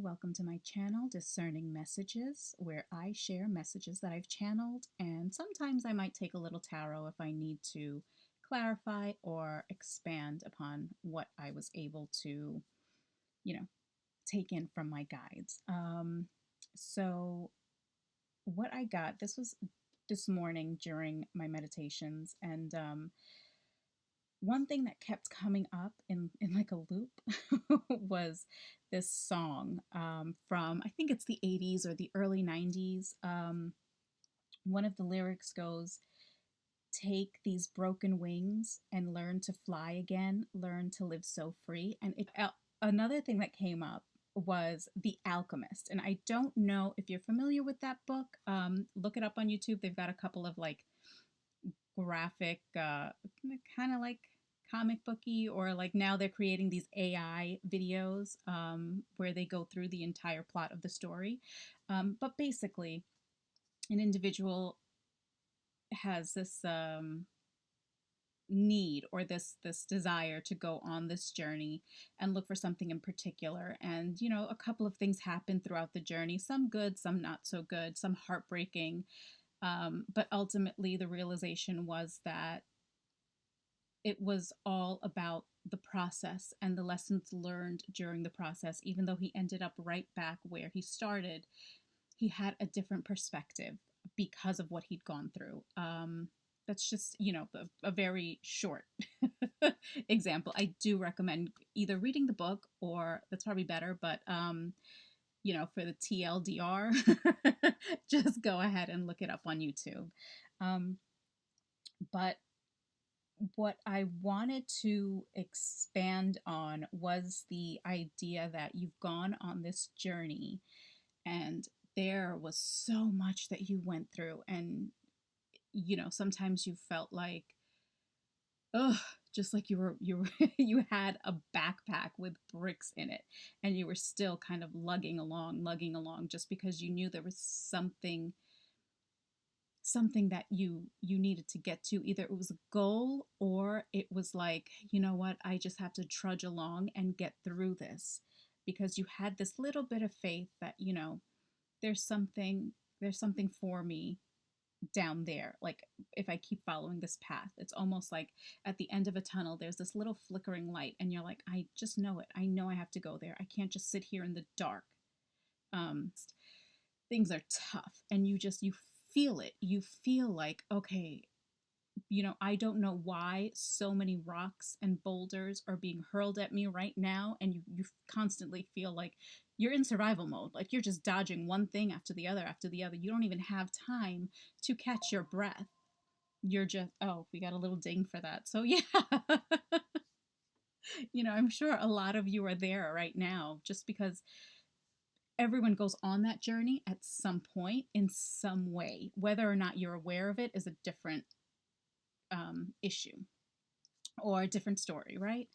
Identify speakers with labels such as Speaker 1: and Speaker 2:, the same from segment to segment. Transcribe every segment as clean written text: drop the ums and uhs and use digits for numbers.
Speaker 1: welcome to my channel, Discerning Messages, where I share messages that I've channeled, and sometimes I might take a little tarot if I need to clarify or expand upon what I was able to, you know, take in from my guides. So what I got, this was this morning during my meditations, and one thing that kept coming up in like a loop was this song from, I think it's the 80s or the early 90s. One of the lyrics goes, "Take these broken wings and learn to fly again, learn to live so free." And another thing that came up was The Alchemist. And I don't know if you're familiar with that book. Look it up on YouTube. They've got a couple of like graphic, kind of like comic booky, or like now they're creating these AI videos where they go through the entire plot of the story. But basically, an individual has this need or this desire to go on this journey and look for something in particular. And a couple of things happen throughout the journey, some good, some not so good, some heartbreaking. But ultimately, the realization was that it was all about the process and the lessons learned during the process. Even though he ended up right back where he started, he had a different perspective because of what he'd gone through. That's just, a very short example. I do recommend either reading the book, or that's probably better, but for the TLDR, just go ahead and look it up on YouTube. But what I wanted to expand on was the idea that you've gone on this journey and there was so much that you went through. And, sometimes you felt like, ugh, just like you had a backpack with bricks in it and you were still kind of lugging along just because you knew there was something that you needed to get to. Either it was a goal or it was like, you know what, I just have to trudge along and get through this, because you had this little bit of faith that, there's something for me down there. Like, if I keep following this path, it's almost like at the end of a tunnel there's this little flickering light and you're like, I just know it. I know I have to go there. I can't just sit here in the dark. Things are tough and you feel it. You feel like, okay, I don't know why so many rocks and boulders are being hurled at me right now. And you constantly feel like you're in survival mode. Like you're just dodging one thing after the other after the other. You don't even have time to catch your breath. You're just, oh, we got a little ding for that. So yeah, I'm sure a lot of you are there right now, just because everyone goes on that journey at some point in some way. Whether or not you're aware of it is a different issue or a different story, right?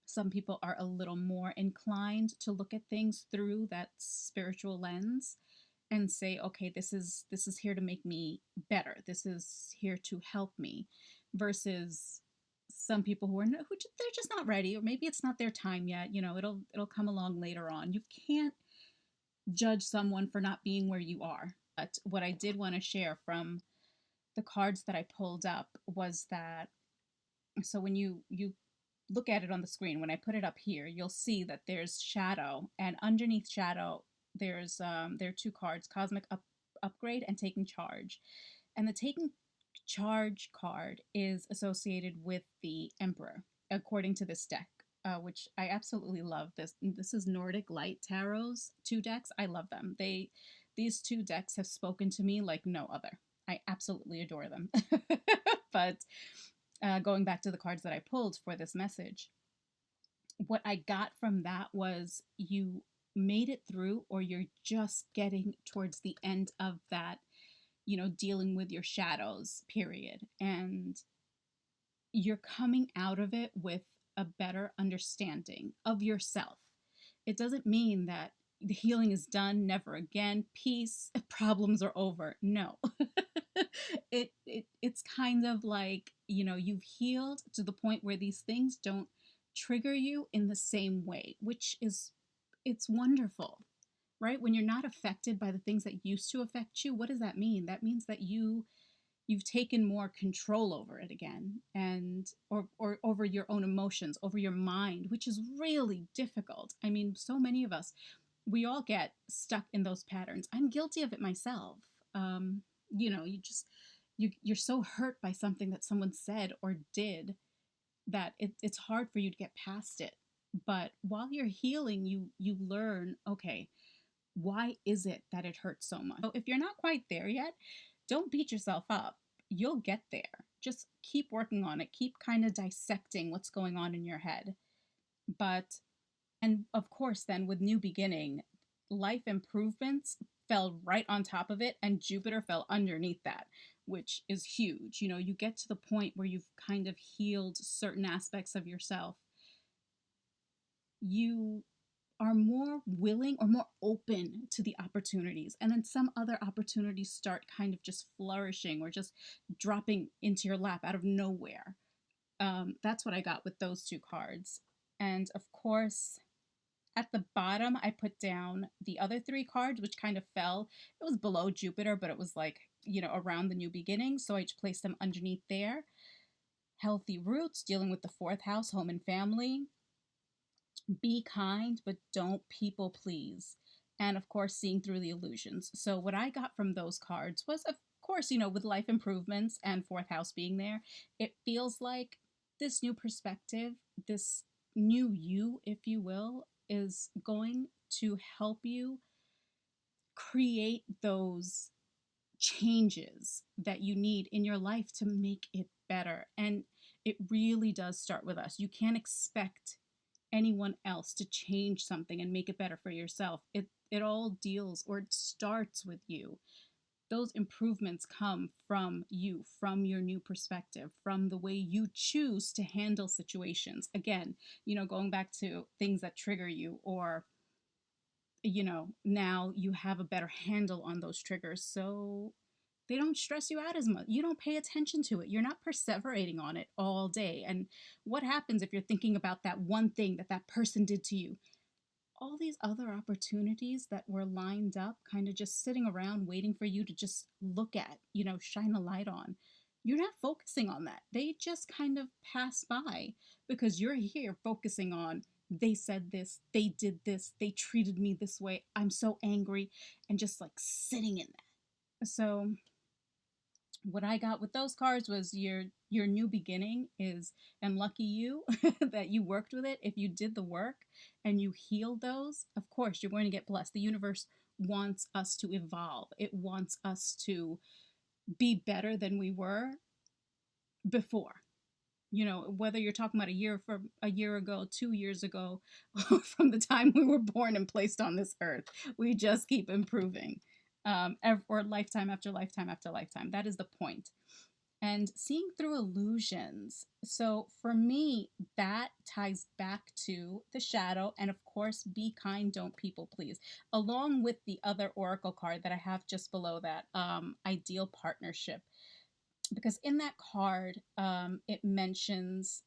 Speaker 1: Some people are a little more inclined to look at things through that spiritual lens and say, okay, this is here to make me better. This is here to help me, versus some people who they're just not ready, or maybe it's not their time yet. It'll come along later on. You can't judge someone for not being where you are. But what I did want to share from the cards that I pulled up was that, so when you look at it on the screen, when I put it up here, you'll see that there's shadow, and underneath shadow there are two cards, Cosmic Upgrade and Taking Charge. And the Taking Charge card is associated with the Emperor, according to this deck, which I absolutely love. This is Nordic Light Tarot's 2 decks. I love them. These 2 decks have spoken to me like no other. I absolutely adore them. But going back to the cards that I pulled for this message, what I got from that was you made it through, or you're just getting towards the end of that, dealing with your shadows period. And you're coming out of it with a better understanding of yourself. It doesn't mean that the healing is done, never again, peace, problems are over. No. It's kind of like, you've healed to the point where these things don't trigger you in the same way, which is it's wonderful, right? When you're not affected by the things that used to affect you, what does that mean? That means that you've taken more control over it again, and or over your own emotions, over your mind, which is really difficult. I mean, so many of us, we all get stuck in those patterns. I'm guilty of it myself. You just you're so hurt by something that someone said or did that it's hard for you to get past it. But while you're healing, you learn, okay, why is it that it hurts so much? So if you're not quite there yet, don't beat yourself up. You'll get there. Just keep working on it. Keep kind of dissecting what's going on in your head. But, and of course, then with New Beginning, life improvements fell right on top of it, and Jupiter fell underneath that, which is huge. You know, you get to the point where you've kind of healed certain aspects of yourself. You are more willing or more open to the opportunities. And then some other opportunities start kind of just flourishing or just dropping into your lap out of nowhere. That's what I got with those two cards. And of course, at the bottom, I put down the other three cards, which kind of fell. It was below Jupiter, but it was like, around the New Beginning. So I just placed them underneath there. Healthy roots, dealing with the fourth house, home and family. Be kind, but don't people please. And of course, seeing through the illusions. So, what I got from those cards was, of course, with life improvements and fourth house being there, it feels like this new perspective, this new you, if you will, is going to help you create those changes that you need in your life to make it better. And it really does start with us. You can't expect anyone else to change something and make it better for yourself. It all deals, or it starts with you. Those improvements come from you, from your new perspective, from the way you choose to handle situations. Again, going back to things that trigger you, or now you have a better handle on those triggers, so they don't stress you out as much. You don't pay attention to it. You're not perseverating on it all day. And what happens if you're thinking about that one thing that person did to you? All these other opportunities that were lined up, kind of just sitting around waiting for you to just look at, shine a light on. You're not focusing on that. They just kind of pass by because you're here focusing on, they said this, they did this, they treated me this way, I'm so angry, and just like sitting in that. So what I got with those cards was your new beginning is, and lucky you that you worked with it. If you did the work and you healed those, of course you're going to get blessed. The universe wants us to evolve. It wants us to be better than we were before. Whether you're talking about a year ago, 2 years ago, from the time we were born and placed on this earth, we just keep improving. Or lifetime after lifetime after lifetime. That is the point. And seeing through illusions. So for me, that ties back to the shadow. And of course, be kind, don't people please. Along with the other oracle card that I have just below that, ideal partnership. Because in that card, it mentions,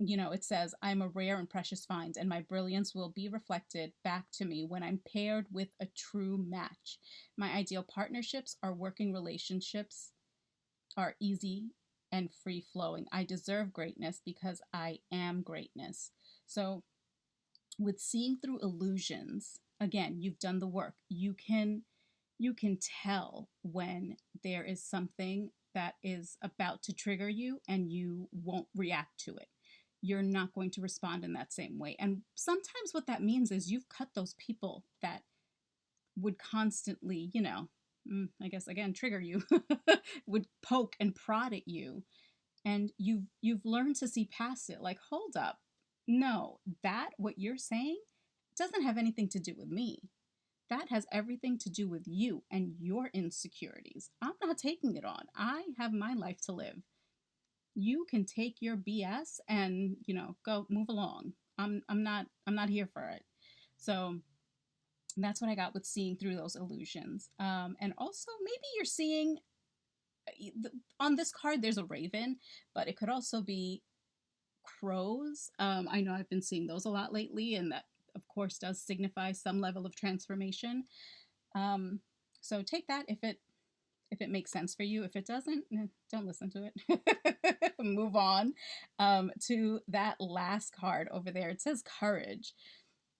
Speaker 1: it says, I'm a rare and precious find, and my brilliance will be reflected back to me when I'm paired with a true match. My ideal partnerships are working relationships, are easy and free flowing. I deserve greatness because I am greatness. So, with seeing through illusions, again, you've done the work. You can tell when there is something that is about to trigger you and you won't react to it. You're not going to respond in that same way. And sometimes what that means is you've cut those people that would constantly, I guess again, trigger you, would poke and prod at you. And you've learned to see past it. Like, hold up. No, what you're saying doesn't have anything to do with me. That has everything to do with you and your insecurities. I'm not taking it on. I have my life to live. You can take your BS and, go move along. I'm not here for it. So that's what I got with seeing through those illusions. And also maybe you're seeing on this card, there's a raven, but it could also be crows. I know I've been seeing those a lot lately, and that of course, does signify some level of transformation. Um, so take that if it makes sense for you. If it doesn't, don't listen to it. Move on to that last card over there. It says courage.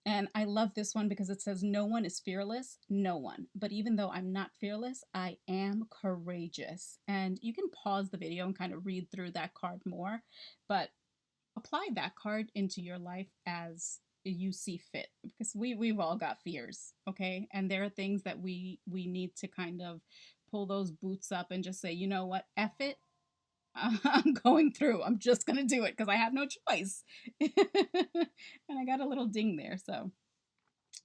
Speaker 1: And I love this one because it says, no one is fearless, no one. But even though I'm not fearless, I am courageous. And you can pause the video and kind of read through that card more, but apply that card into your life as you see fit, because we've all got fears, okay? And there are things that we need to kind of pull those boots up and just say, you know what, F it. I'm going through. I'm just going to do it because I have no choice. And I got a little ding there. So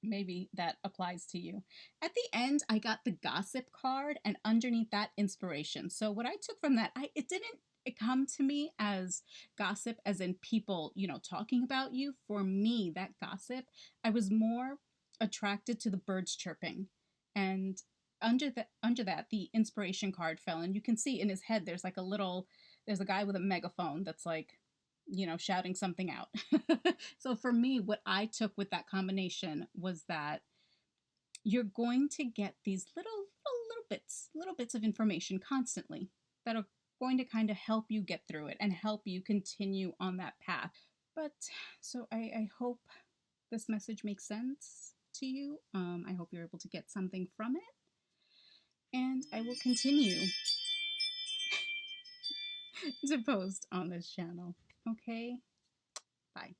Speaker 1: maybe that applies to you. At the end, I got the gossip card and underneath that, inspiration. So what I took from that, it didn't come to me as gossip as in people, talking about you. For me, that gossip, I was more attracted to the birds chirping. And under that, the inspiration card fell, and you can see in his head there's a guy with a megaphone that's like, shouting something out. So for me, what I took with that combination was that you're going to get these little bits of information constantly that are going to kind of help you get through it and help you continue on that path. But so I hope this message makes sense to you. I hope you're able to get something from it. And I will continue to post on this channel. Okay? Bye.